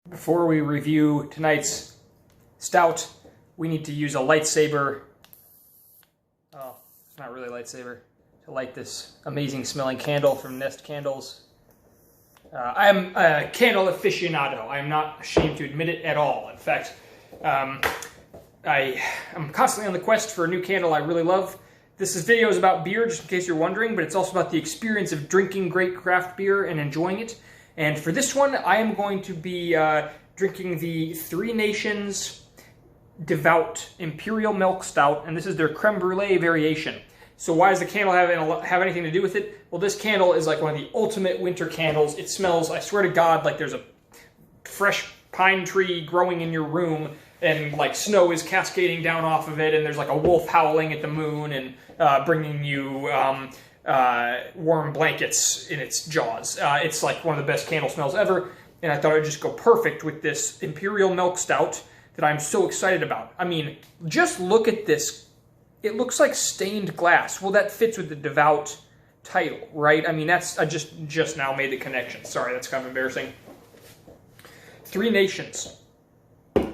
Before we review tonight's stout, we need to use a lightsaber. Oh, it's not really a lightsaber. To light this amazing smelling candle from Nest Candles. I'm a candle aficionado. I'm not ashamed to admit it at all. In fact, I'm constantly on the quest for a new candle I really love. This video is about beer, just in case you're wondering, but it's also about the experience of drinking great craft beer and enjoying it. And for this one, I am going to be drinking the Nations Devout Imperial Milk Stout, and this is their Creme Brulee variation. So why does the candle have anything to do with it? Well, this candle is like one of the ultimate winter candles. It smells, I swear to God, like there's a fresh pine tree growing in your room, and like snow is cascading down off of it, and there's like a wolf howling at the moon and bringing you warm blankets in its jaws. It's like one of the best candle smells ever, and I thought it would just go perfect with this Imperial Milk Stout that I'm so excited about. I mean, just look at this. It looks like stained glass. Well, that fits with the Devout title, right? I mean, I just now made the connection. Sorry, that's kind of embarrassing. Three Nations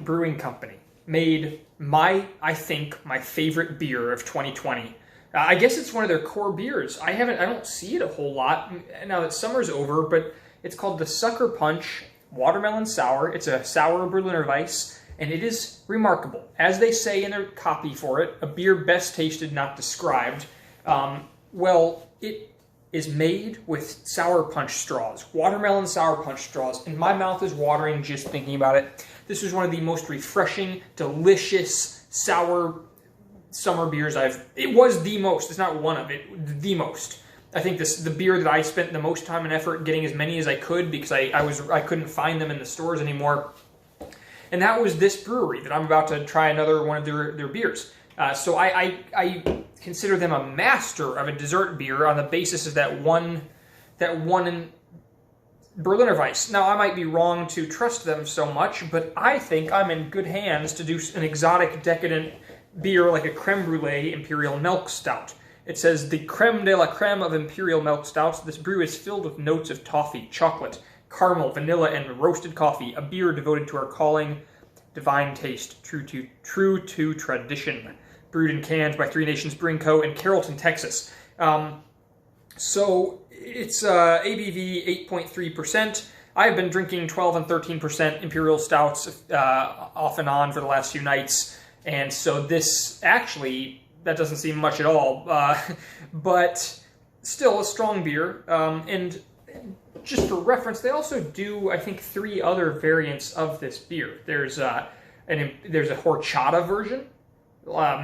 Brewing Company made I think my favorite beer of 2020. I guess it's one of their core beers. I don't see it a whole lot now that summer's over, but it's called the Sucker Punch Watermelon Sour. It's a sour Berliner Weiss, and it is remarkable. As they say in their copy for it, a beer best tasted, not described. Well, it is made with sour punch straws, watermelon sour punch straws, and my mouth is watering just thinking about it. This was one of the most refreshing, delicious, sour summer beers it was the most, it's not one of it, the most. I think the beer that I spent the most time and effort getting as many as I could because I couldn't find them in the stores anymore. And that was this brewery that I'm about to try another one of their beers. So I consider them a master of a dessert beer on the basis of that one Berliner Weiss. Now, I might be wrong to trust them so much, but I think I'm in good hands to do an exotic, decadent beer like a Creme Brulee Imperial Milk Stout. It says, the creme de la creme of Imperial Milk Stouts. This brew is filled with notes of toffee, chocolate, caramel, vanilla, and roasted coffee. A beer devoted to our calling, divine taste, true to tradition. Brewed and canned by Three Nations Brewing Co. in Carrollton, Texas. So it's ABV 8.3%. I've been drinking 12 and 13% Imperial Stouts off and on for the last few nights. And so this actually, that doesn't seem much at all, but still a strong beer. And just for reference, they also do, I think, 3 other variants of this beer. There's a horchata version,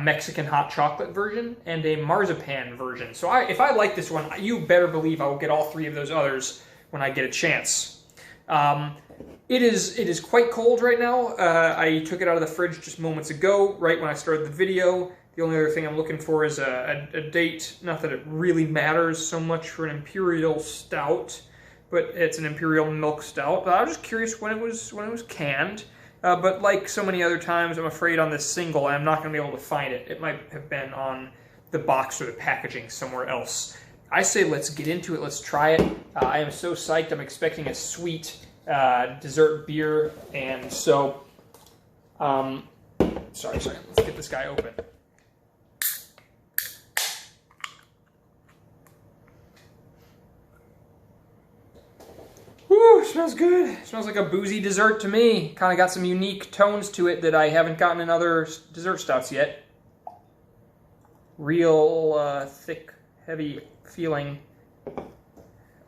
Mexican hot chocolate version, and a marzipan version. So if I like this one, you better believe I will get all 3 of those others when I get a chance. It is quite cold right now. I took it out of the fridge just moments ago, right when I started the video. The only other thing I'm looking for is a date. Not that it really matters so much for an Imperial Stout, but it's an Imperial Milk Stout. I was just curious when it was canned. But like so many other times, I'm afraid on this single, I'm not going to be able to find it. It might have been on the box or the packaging somewhere else. I say let's get into it. Let's try it. I am so psyched. I'm expecting a sweet dessert beer, and so, sorry, let's get this guy open. Woo, smells good. It smells like a boozy dessert to me. Kind of got some unique tones to it that I haven't gotten in other dessert stouts yet. Real thick, heavy feeling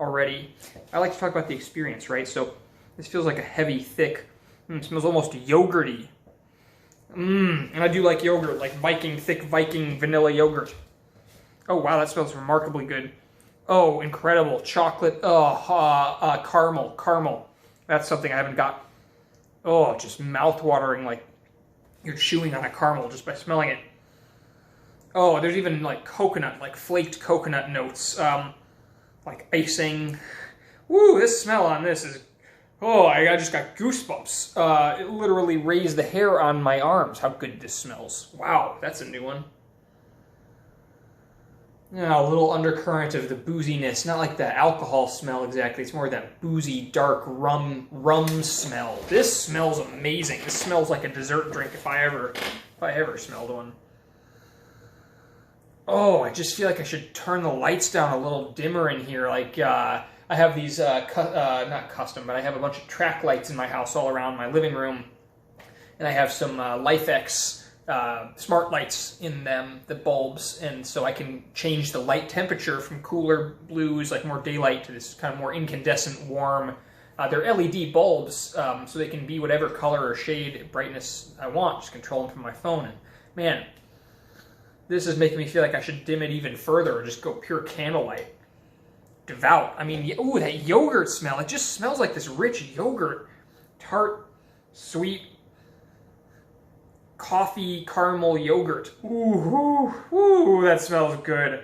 already. I like to talk about the experience, right? So this feels like a heavy, thick, it smells almost yogurty. And I do like yogurt, like thick Viking vanilla yogurt. Oh wow, that smells remarkably good. Oh, incredible. Chocolate. Oh, caramel. That's something I haven't got. Oh, just mouth-watering, like you're chewing on a caramel just by smelling it. Oh, there's even like coconut, like flaked coconut notes, like icing. Woo, this smell on this is, oh, I just got goosebumps. It literally raised the hair on my arms, how good this smells. Wow, that's a new one. a little undercurrent of the booziness, not like the alcohol smell exactly. It's more that boozy, dark rum smell. This smells amazing. This smells like a dessert drink if I ever smelled one. Oh, I just feel like I should turn the lights down a little dimmer in here. Like I have these not custom, but I have a bunch of track lights in my house all around my living room, and I have some LifeX smart lights in them, the bulbs, and so I can change the light temperature from cooler blues, like more daylight, to this kind of more incandescent, warm. They're LED bulbs, so they can be whatever color or shade, brightness I want. Just control them from my phone. And man, this is making me feel like I should dim it even further or just go pure candlelight. Devout. I mean, ooh, that yogurt smell. It just smells like this rich yogurt. Tart, sweet, coffee caramel yogurt. Ooh, ooh, that smells good.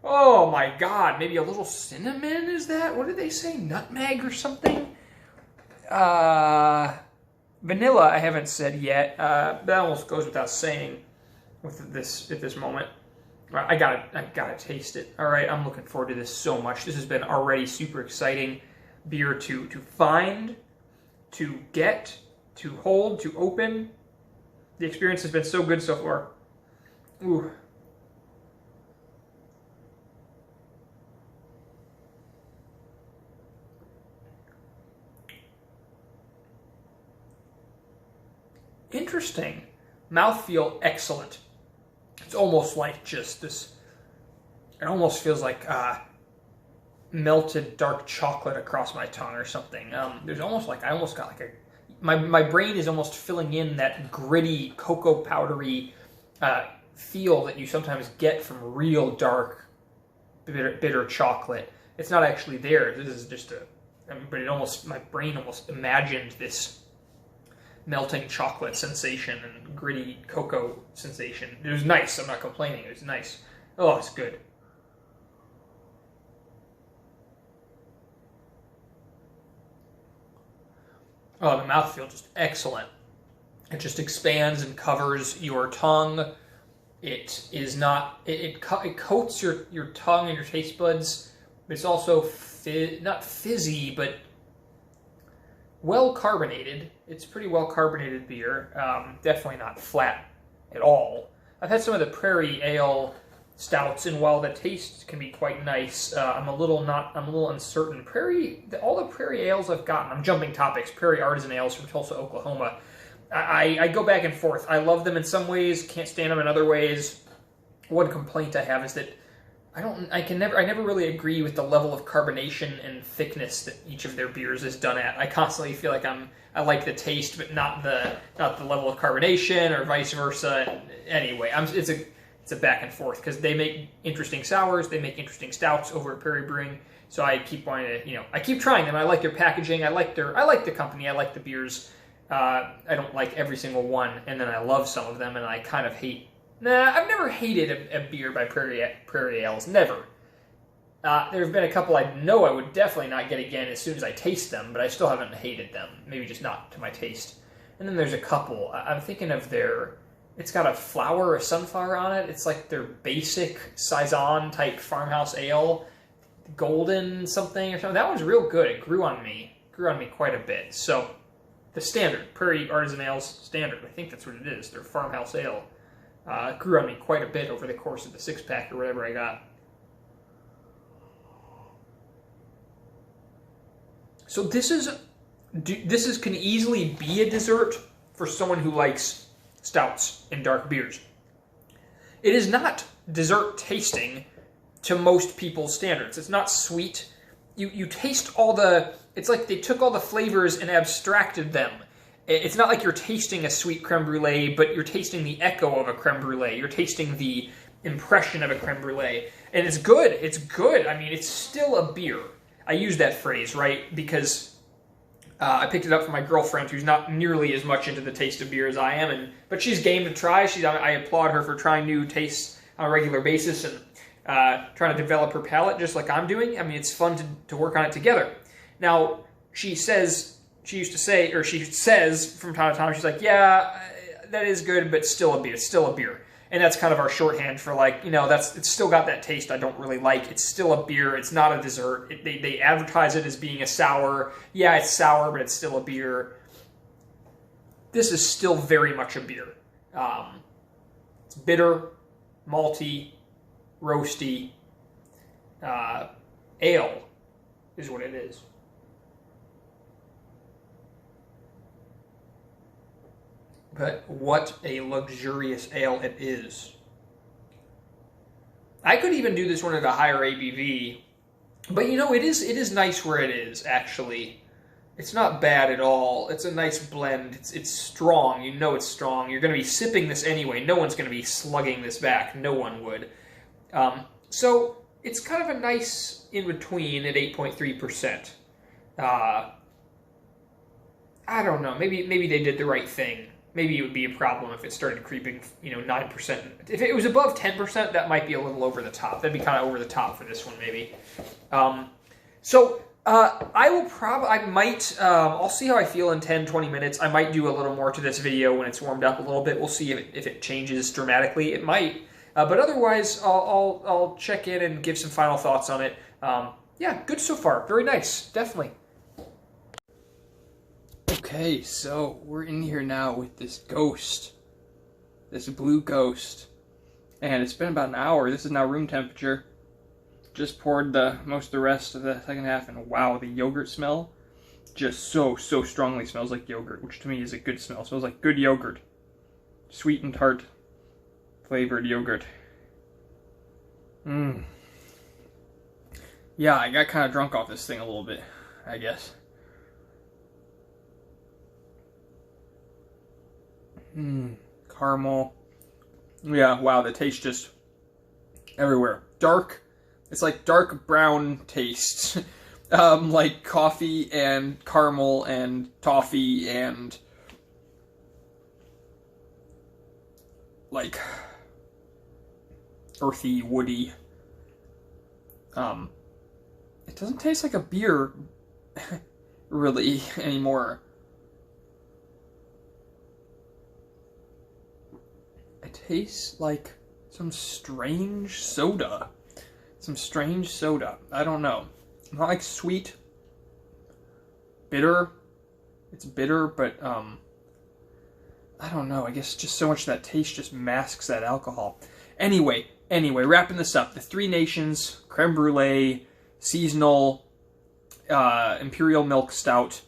Oh my god, maybe a little cinnamon, is that? What did they say? Nutmeg or something? Vanilla, I haven't said yet. That almost goes without saying with this at this moment. I gotta taste it. All right, I'm looking forward to this so much. This has been already super exciting beer to find, to get, to hold, to open. The experience has been so good so far. Ooh. Interesting. Mouthfeel excellent. It's almost like just this, it almost feels like melted dark chocolate across my tongue or something. There's almost like, I almost got like a, my brain is almost filling in that gritty, cocoa powdery feel that you sometimes get from real dark, bitter chocolate. It's not actually there. This is just but it almost, my brain almost imagined this melting chocolate sensation and gritty cocoa sensation. It was nice. I'm not complaining. It was nice. Oh, it's good. Oh, the mouthfeel just excellent. It just expands and covers your tongue. It is not. It coats your tongue and your taste buds. It's also not fizzy, but well carbonated. It's pretty well carbonated beer. Definitely not flat at all. I've had some of the Prairie Ale stouts, and while the taste can be quite nice, I'm a little uncertain. All the Prairie Ales I've gotten, I'm jumping topics. Prairie Artisan Ales from Tulsa, Oklahoma. I go back and forth. I love them in some ways, can't stand them in other ways. One complaint I have is that I never really agree with the level of carbonation and thickness that each of their beers is done at. I constantly feel like I like the taste, but not the level of carbonation, or vice versa. Anyway, it's a back and forth, because they make interesting sours, they make interesting stouts over at Prairie Brewing. So I keep wanting to, I keep trying them. I like their packaging. I like the company. I like the beers. I don't like every single one, and then I love some of them, and I kind of hate. Nah, I've never hated a beer by Prairie Ales. Never. There have been a couple I know I would definitely not get again as soon as I taste them, but I still haven't hated them. Maybe just not to my taste. And then there's a couple. I'm thinking of it's got a sunflower on it. It's like their basic Saison type farmhouse ale, golden something or something. That one's real good. It grew on me quite a bit. So the standard, Prairie Artisan Ales standard, I think that's what it is. Their farmhouse ale. Grew on me quite a bit over the course of the 6-pack or whatever I got. So this can easily be a dessert for someone who likes stouts and dark beers. It is not dessert tasting to most people's standards. It's not sweet. You taste it's like they took all the flavors and abstracted them. It's not like you're tasting a sweet creme brulee, but you're tasting the echo of a creme brulee. You're tasting the impression of a creme brulee. And it's good. It's good. I mean, it's still a beer. I use that phrase, right? Because I picked it up from my girlfriend, who's not nearly as much into the taste of beer as I am, but she's game to try. I applaud her for trying new tastes on a regular basis and trying to develop her palate just like I'm doing. I mean, it's fun to work on it together. Now, she says from time to time, she's like, yeah, that is good, but still a beer. And that's kind of our shorthand for like, you know, it's still got that taste I don't really like. It's still a beer. It's not a dessert. They advertise it as being a sour. Yeah, it's sour, but it's still a beer. This is still very much a beer. It's bitter, malty, roasty. Ale is what it is. But what a luxurious ale it is. I could even do this one at a higher ABV, but you know, it is nice where it is, actually. It's not bad at all. It's a nice blend. It's strong. You know it's strong. You're going to be sipping this anyway. No one's going to be slugging this back. No one would. So it's kind of a nice in-between at 8.3%. I don't know. Maybe they did the right thing. Maybe it would be a problem if it started creeping, 9%. If it was above 10%, that might be a little over the top. That'd be kind of over the top for this one, maybe. I'll see how I feel in 10, 20 minutes. I might do a little more to this video when it's warmed up a little bit. We'll see if it changes dramatically. It might. But otherwise, I'll check in and give some final thoughts on it. Yeah, good so far. Very nice. Definitely. Okay, so we're in here now with this ghost. This blue ghost. And it's been about an hour. This is now room temperature. Just poured most of the rest of the second half, and wow, the yogurt smell just so strongly smells like yogurt, which to me is a good smell. It smells like good yogurt. Sweet and tart flavored yogurt. Yeah, I got kind of drunk off this thing a little bit, I guess. Caramel. Yeah, wow, the taste just everywhere. Dark. It's like dark brown taste. Like coffee and caramel and toffee and like earthy, woody. It doesn't taste like a beer really anymore. It tastes like some strange soda. I don't know. Not like sweet. Bitter. It's bitter, but I don't know. I guess just so much of that taste just masks that alcohol. Anyway, wrapping this up. The Three Nations Creme Brulee Seasonal Imperial Milk Stout.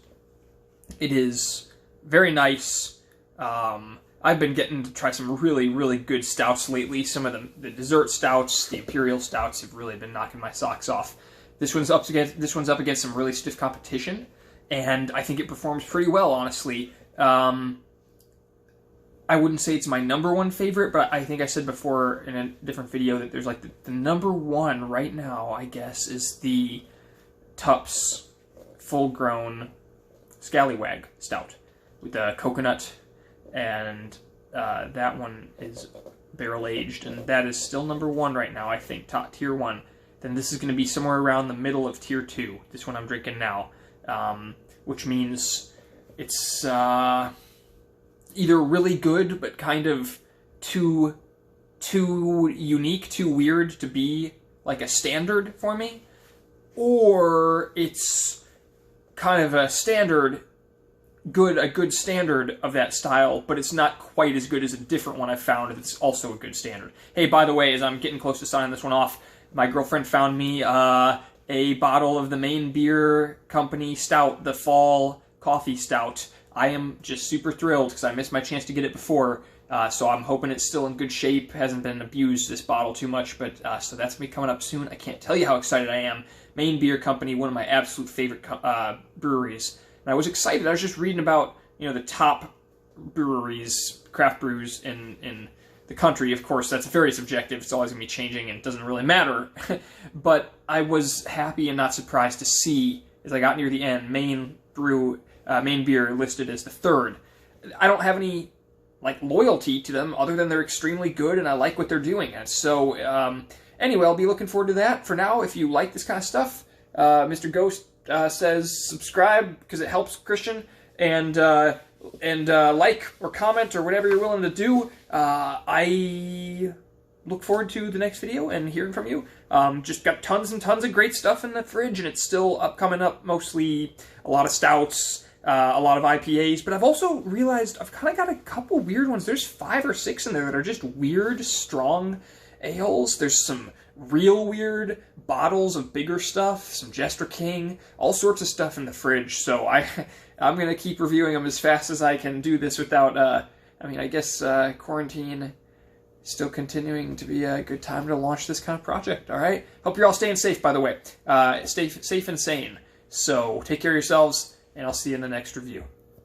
It is very nice. I've been getting to try some really, really good stouts lately. Some of the dessert stouts, the imperial stouts, have really been knocking my socks off. This one's up against some really stiff competition, and I think it performs pretty well, honestly. I wouldn't say it's my number one favorite, but I think I said before in a different video that there's like the number one right now, I guess, is the Tupps full-grown Scallywag Stout with the coconut. And that one is barrel-aged, and that is still number one right now, I think, top tier one. Then this is going to be somewhere around the middle of tier two, this one I'm drinking now, which means it's either really good, but kind of too unique, too weird to be like a standard for me, or it's kind of a standard, a good standard of that style, but it's not quite as good as a different one I've found that's also a good standard. Hey, by the way, as I'm getting close to signing this one off, my girlfriend found me a bottle of the Maine Beer Company Stout, the Fall Coffee Stout. I am just super thrilled because I missed my chance to get it before, so I'm hoping it's still in good shape, hasn't been abused, this bottle, too much, but so that's me coming up soon. I can't tell you how excited I am. Maine Beer Company, one of my absolute favorite breweries. And I was excited. I was just reading about, the top breweries, craft brews in the country. Of course, that's very subjective. It's always going to be changing, and it doesn't really matter. But I was happy and not surprised to see, as I got near the end, Maine Beer listed as the third. I don't have any loyalty to them other than they're extremely good, and I like what they're doing. And so, anyway, I'll be looking forward to that. For now, if you like this kind of stuff, Mr. Ghost says subscribe because it helps Christian, and and like or comment or whatever you're willing to do. I look forward to the next video and hearing from you. Just got tons and tons of great stuff in the fridge, and it's still coming up, mostly a lot of stouts, a lot of IPAs, but I've also realized I've kind of got a couple weird ones. There's 5 or 6 in there that are just weird, strong ales. There's some real weird bottles of bigger stuff, some Jester King, all sorts of stuff in the fridge. So I'm going to keep reviewing them as fast as I can do this without, I mean, I guess quarantine still continuing to be a good time to launch this kind of project, all right? Hope you're all staying safe, by the way. Stay safe and sane. So take care of yourselves, and I'll see you in the next review.